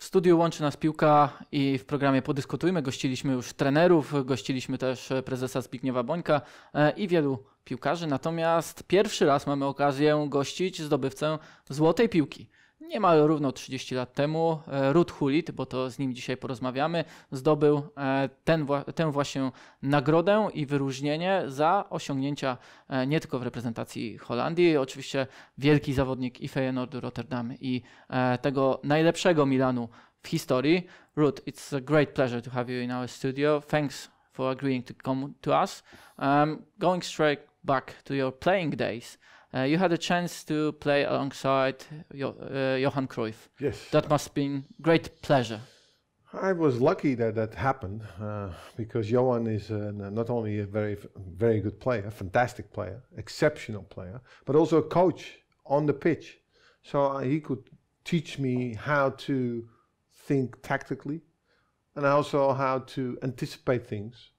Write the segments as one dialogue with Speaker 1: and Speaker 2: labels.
Speaker 1: studiu Łączy Nas Piłka i w programie Podyskutujmy gościliśmy już trenerów, gościliśmy też prezesa Zbigniewa Bońka i wielu piłkarzy. Natomiast pierwszy raz mamy okazję gościć zdobywcę Złotej Piłki. Niemal równo 30 lat temu Ruud Gullit, bo to z nim dzisiaj porozmawiamy, zdobył tę właśnie nagrodę i wyróżnienie za osiągnięcia nie tylko w reprezentacji Holandii, oczywiście wielki zawodnik i Feyenoordu Rotterdam i tego najlepszego Milanu w historii. Ruud, it's a great pleasure to have you in our studio. Thanks for agreeing to come to us. Going straight back to your playing days. You had a chance to play alongside Johan Cruyff.
Speaker 2: Yes.
Speaker 1: That must have been great pleasure.
Speaker 2: I was lucky that that happened because Johan is not only a very good player, fantastic player, exceptional player, but also a coach on the pitch. So he could teach me how to think tactically and also how to anticipate things.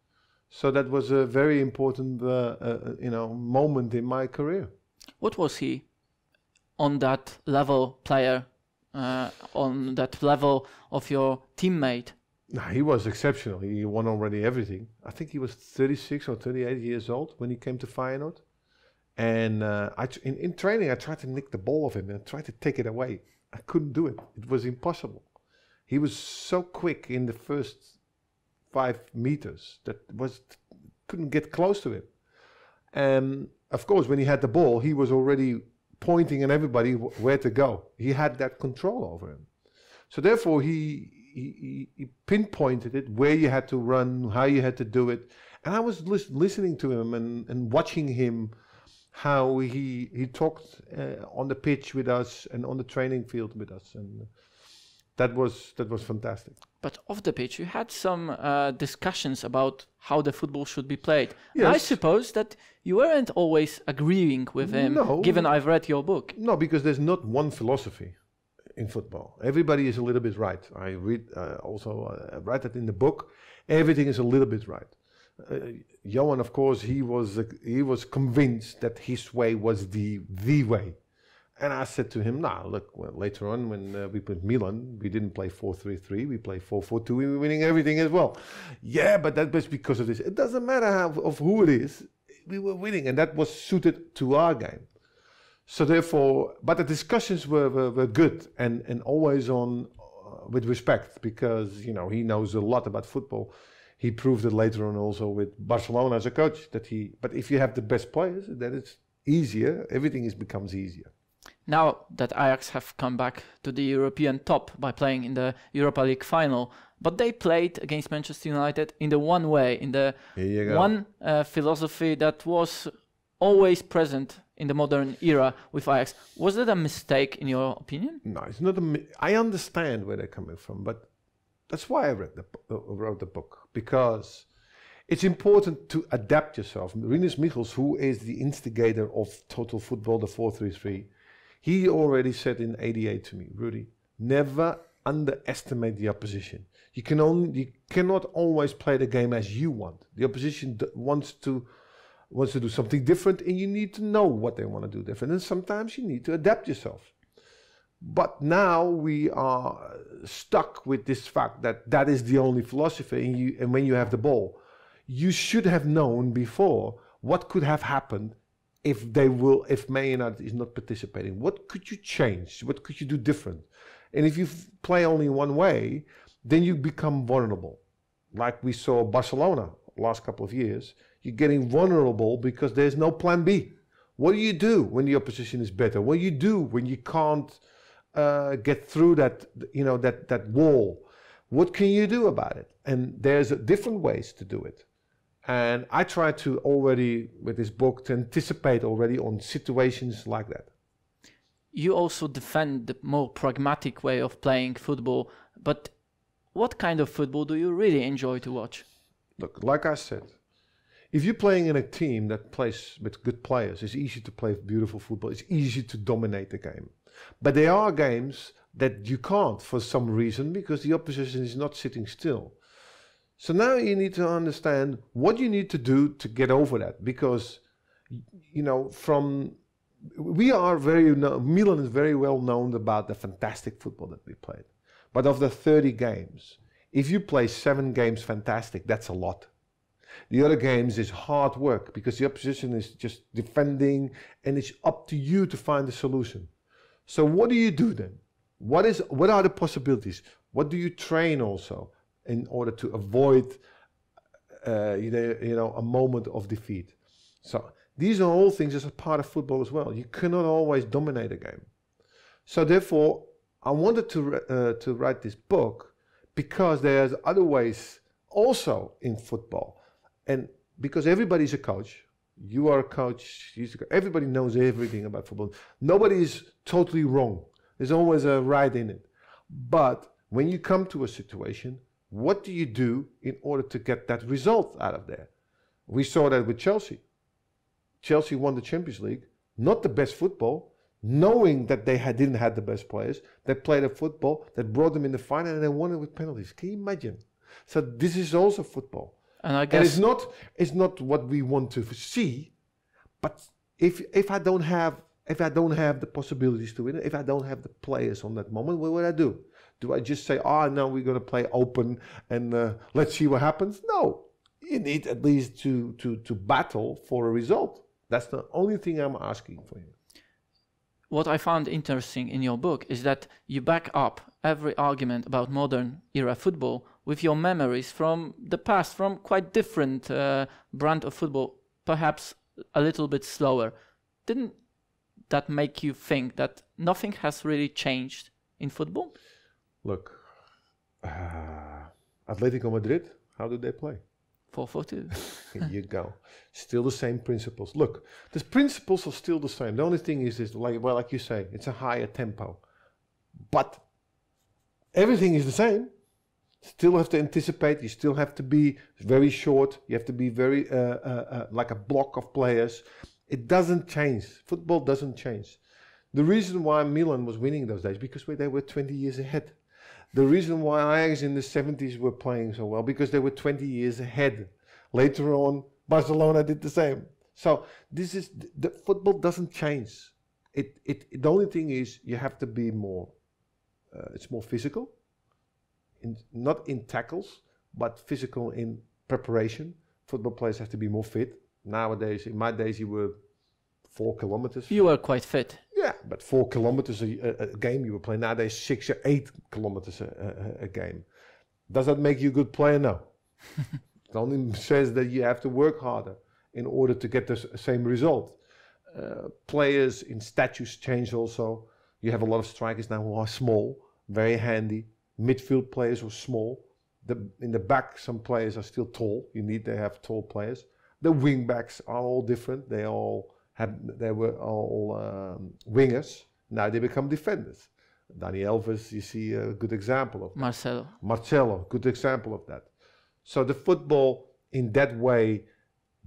Speaker 2: So that was a very important moment in my career.
Speaker 1: What was he on that level player, on that level of your teammate?
Speaker 2: No, he was exceptional. He won already everything. I think he was 36 or 38 years old when he came to Feyenoord. And in training, I tried to nick the ball off him and tried to take it away. I couldn't do it. It was impossible. He was so quick in the first 5 meters that couldn't get close to him. And of course, when he had the ball, he was already pointing at everybody where to go. He had that control over him. So therefore, he pinpointed it, where you had to run, how you had to do it. And I was listening to him and watching him, how he talked on the pitch with us and on the training field with us. And that was fantastic.
Speaker 1: But off the pitch, you had some discussions about how the football should be played.
Speaker 2: Yes.
Speaker 1: I suppose that you weren't always agreeing with him,
Speaker 2: No.
Speaker 1: given I've read your book.
Speaker 2: No, because there's not one philosophy in football. Everybody is a little bit right. I read I write that in the book. Everything is a little bit right. Johan, of course, he was convinced that his way was the way. And I said to him, look, later on when we played Milan, we didn't play 4-3-3, we played 4-4-2, we were winning everything as well. Yeah, but that was because of this. It doesn't matter of who it is, we were winning, and that was suited to our game. So therefore, but the discussions were good and always on with respect, because, he knows a lot about football. He proved it later on also with Barcelona as a coach, but if you have the best players, then it's easier, everything becomes easier.
Speaker 1: Now that Ajax have come back to the European top by playing in the Europa League final, but they played against Manchester United in the one way, in the one philosophy that was always present in the modern era with Ajax. Was that a mistake in your opinion?
Speaker 2: No, it's not I understand where they're coming from, but that's why I wrote the book, because it's important to adapt yourself. Rinus Michels, who is the instigator of total football, the 4-3-3, he already said in '88 to me, Rudy, never underestimate the opposition. You cannot always play the game as you want. The opposition wants to do something different, and you need to know what they want to do different. And sometimes you need to adapt yourself. But now we are stuck with this fact that is the only philosophy, and when you have the ball, you should have known before what could have happened if Man United is not participating. What could you change? What could you do different? And if you play only one way, then you become vulnerable. Like we saw Barcelona last couple of years, you're getting vulnerable because there's no plan B. What do you do when the opposition is better? What do you do when you can't get through that wall? What can you do about it? And there's different ways to do it. And I try to already, with this book, to anticipate already on situations like that.
Speaker 1: You also defend the more pragmatic way of playing football, but what kind of football do you really enjoy to watch?
Speaker 2: Look, like I said, if you're playing in a team that plays with good players, it's easy to play beautiful football. It's easy to dominate the game. But there are games that you can't for some reason because the opposition is not sitting still. So now you need to understand what you need to do to get over that, because, Milan is very well known about the fantastic football that we played. But of the 30 games, if you play 7 games fantastic, that's a lot. The other games is hard work because the opposition is just defending and it's up to you to find a solution. So what do you do then? What are the possibilities? What do you train also in order to avoid a moment of defeat? So these are all things as a part of football as well. You cannot always dominate a game. So therefore, I wanted to write this book because there's other ways also in football. And because everybody's a coach, you are a coach, everybody knows everything about football. Nobody is totally wrong. There's always a right in it. But when you come to a situation, what do you do in order to get that result out of there? We saw that with Chelsea. Chelsea won the Champions League, not the best football, knowing that they didn't have the best players. They played a football that brought them in the final and they won it with penalties. Can you imagine? So this is also football.
Speaker 1: And I guess
Speaker 2: it's not what we want to see, but if I don't have the possibilities to win it, if I don't have the players on that moment, what would I do? Do I just say, oh no, we're gonna play open and let's see what happens? No. You need at least to battle for a result. That's the only thing I'm asking for you.
Speaker 1: What I found interesting in your book is that you back up every argument about modern era football with your memories from the past, from quite different brand of football, perhaps a little bit slower. Didn't that make you think that nothing has really changed in football?
Speaker 2: Look, Atletico Madrid, how do they play?
Speaker 1: 4-4-2.
Speaker 2: Here you go. Still the same principles. Look, the principles are still the same. The only thing is like you say, it's a higher tempo. But everything is the same. Still have to anticipate. You still have to be very short. You have to be very like a block of players. It doesn't change. Football doesn't change. The reason why Milan was winning those days because they were 20 years ahead. The reason why Ajax in the 70s were playing so well because they were 20 years ahead. Later on, Barcelona did the same. So this is the football doesn't change. The only thing is you have to be more. It's more physical, not in tackles, but physical in preparation. Football players have to be more fit. Nowadays, in my days, you were 4 kilometers.
Speaker 1: You were quite fit.
Speaker 2: Yeah, but 4 kilometers a game you were playing. Nowadays, 6 or 8 kilometers a game. Does that make you a good player? No. It only says that you have to work harder in order to get the same result. Players in statues change also. You have a lot of strikers now who are small, very handy. Midfield players who are small. In the back, some players are still tall. They have tall players. The wing backs are all different. They were all wingers. Now they become defenders. Dani Alves, you see a good example of that. Marcelo, good example of that. So the football in that way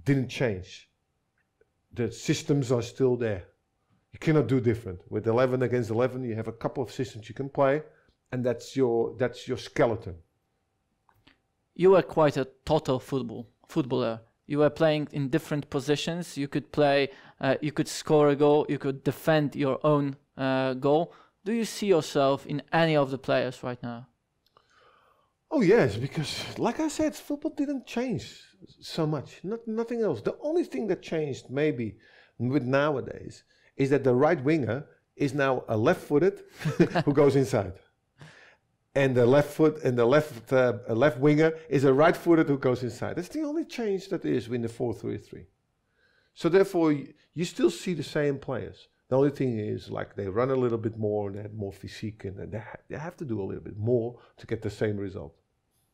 Speaker 2: didn't change. The systems are still there. You cannot do different. With 11 against 11, you have a couple of systems you can play, and that's your skeleton.
Speaker 1: You were quite a total footballer. You were playing in different positions. You could play, you could score a goal, you could defend your own goal. Do you see yourself in any of the players right now?
Speaker 2: Oh yes, because like I said, football didn't change so much. Nothing else. The only thing that changed maybe with nowadays is that the right winger is now a left-footed who goes inside. And the left winger is a right-footed who goes inside. That's the only change that is in the 4-3-3. So therefore, you still see the same players. The only thing is, like, they run a little bit more, they have more physique, and they have to do a little bit more to get the same result.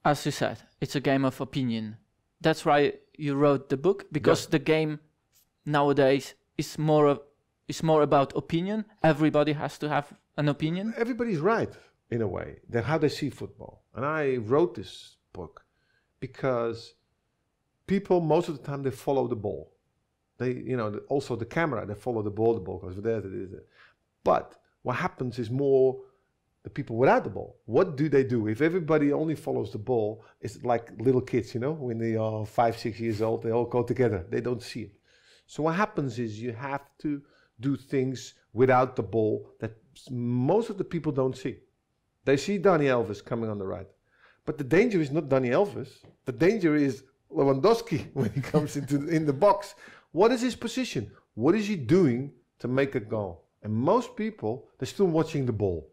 Speaker 1: As you said, it's a game of opinion. That's why you wrote the book, because the game nowadays is more about opinion. Everybody has to have an opinion.
Speaker 2: Everybody's right. In a way, that how they see football. And I wrote this book because people, most of the time, they follow the ball. They, also the camera, they follow the ball goes there. But what happens is more the people without the ball. What do they do? If everybody only follows the ball, it's like little kids, when they are 5, 6 years old, they all go together. They don't see it. So what happens is you have to do things without the ball that most of the people don't see. They see Dani Alves coming on the right. But the danger is not Dani Alves. The danger is Lewandowski when he comes in the box. What is his position? What is he doing to make a goal? And most people, they're still watching the ball.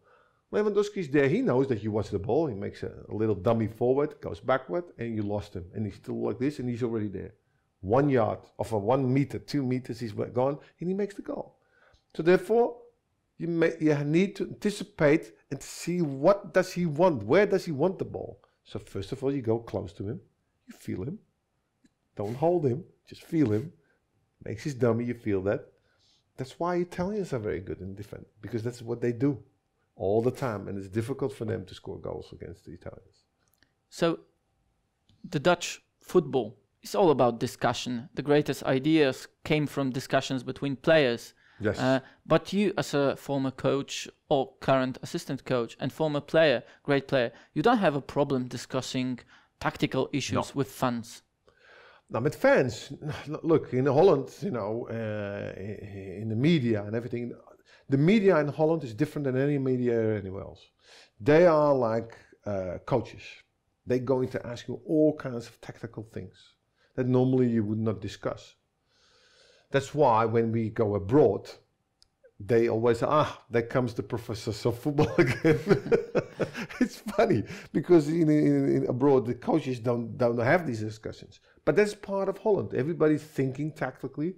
Speaker 2: Lewandowski's there. He knows that you watch the ball. He makes a little dummy forward, goes backward, and you lost him. And he's still like this, and he's already there. 1 yard, of a 1 meter, 2 meters, he's gone, and he makes the goal. So therefore, you need to anticipate and to see what does he want. Where does he want the ball? So first of all, you go close to him. You feel him. Don't hold him. Just feel him. Makes his dummy. You feel that. That's why Italians are very good in defense, because that's what they do all the time, and it's difficult for them to score goals against the Italians.
Speaker 1: So the Dutch football is all about discussion. The greatest ideas came from discussions between players.
Speaker 2: Yes.
Speaker 1: But you, as a former coach or current assistant coach and former player, great player, you don't have a problem discussing tactical issues with fans.
Speaker 2: Now, with fans, look, in Holland, you know, in the media and everything, the media in Holland is different than any media anywhere else. They are like coaches. They're going to ask you all kinds of tactical things that normally you would not discuss. That's why when we go abroad, they always say, there comes the professors of football again. It's funny because in abroad the coaches don't have these discussions. But that's part of Holland. Everybody's thinking tactically,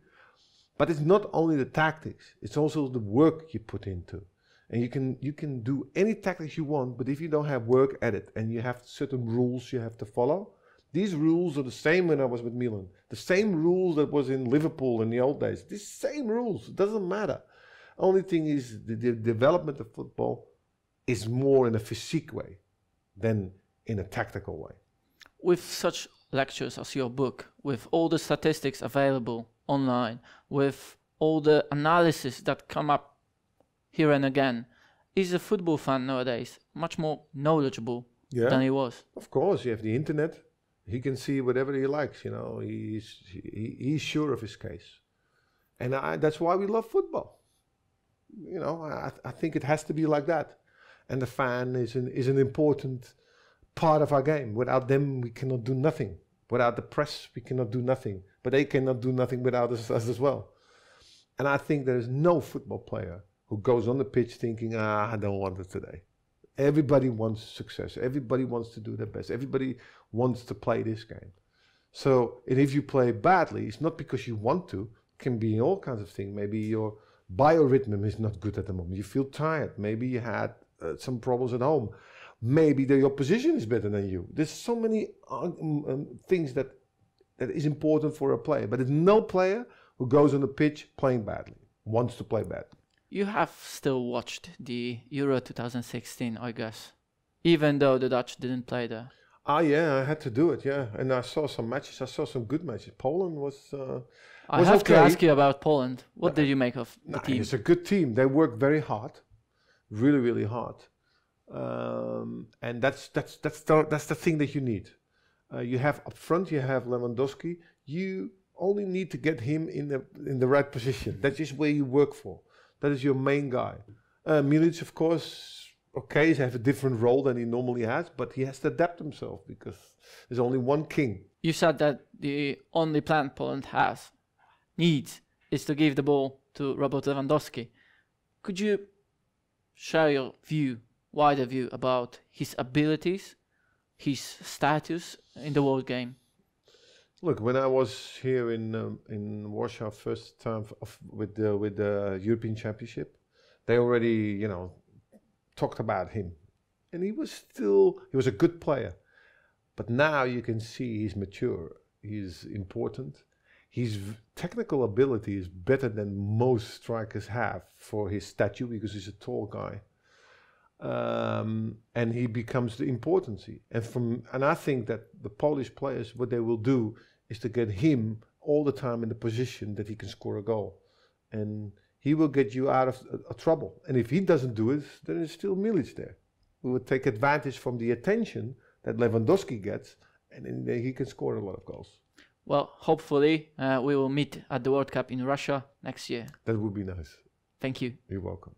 Speaker 2: but it's not only the tactics; it's also the work you put into. And you can do any tactics you want, but if you don't have work at it and you have certain rules you have to follow, these rules are the same when I was with Milan. The same rules that was in Liverpool in the old days. These same rules. It doesn't matter. Only thing is the development of football is more in a physique way than in a tactical way.
Speaker 1: With such lectures as your book, with all the statistics available online, with all the analysis that come up here and again, is a football fan nowadays much more knowledgeable than he was?
Speaker 2: Of course, you have the internet. He can see whatever he likes, you know. He's sure of his case. And that's why we love football. You know, I think it has to be like that. And the fan is an important part of our game. Without them, we cannot do nothing. Without the press, we cannot do nothing. But they cannot do nothing without us as well. And I think there is no football player who goes on the pitch thinking, I don't want it today. Everybody wants success. Everybody wants to do their best. Everybody wants to play this game. So, and if you play badly, it's not because you want to. It can be all kinds of things. Maybe your biorhythm is not good at the moment. You feel tired. Maybe you had some problems at home. Maybe the opposition is better than you. There's so many things that is important for a player. But there's no player who goes on the pitch playing badly, wants to play badly.
Speaker 1: You have still watched the Euro 2016, I guess, even though the Dutch didn't play there.
Speaker 2: Yeah, I had to do it, yeah. And I saw some matches. I saw some good matches. Poland was
Speaker 1: I have to ask you about Poland. What did you make of the team?
Speaker 2: It's a good team. They work very hard, really, really hard. And that's the thing that you need. You have up front, you have Lewandowski. You only need to get him in the right position. That's just where you work for. That is your main guy. Milic, of course, okay, he has a different role than he normally has, but he has to adapt himself because there's only one king.
Speaker 1: You said that the only plan Poland needs is to give the ball to Robert Lewandowski. Could you share your wider view about his abilities, his status in the world game?
Speaker 2: Look, when I was here in Warsaw first time with the European Championship, they already, you know, talked about him, and he was a good player. But now you can see he's mature, he's important. His technical ability is better than most strikers have for his stature because he's a tall guy. And he becomes the importance. And I think that the Polish players, what they will do is to get him all the time in the position that he can score a goal. And he will get you out of trouble. And if he doesn't do it, then it's still Milic there, who will take advantage from the attention that Lewandowski gets, and then he can score a lot of goals.
Speaker 1: Well, hopefully we will meet at the World Cup in Russia next year.
Speaker 2: That would be nice.
Speaker 1: Thank you.
Speaker 2: You're welcome.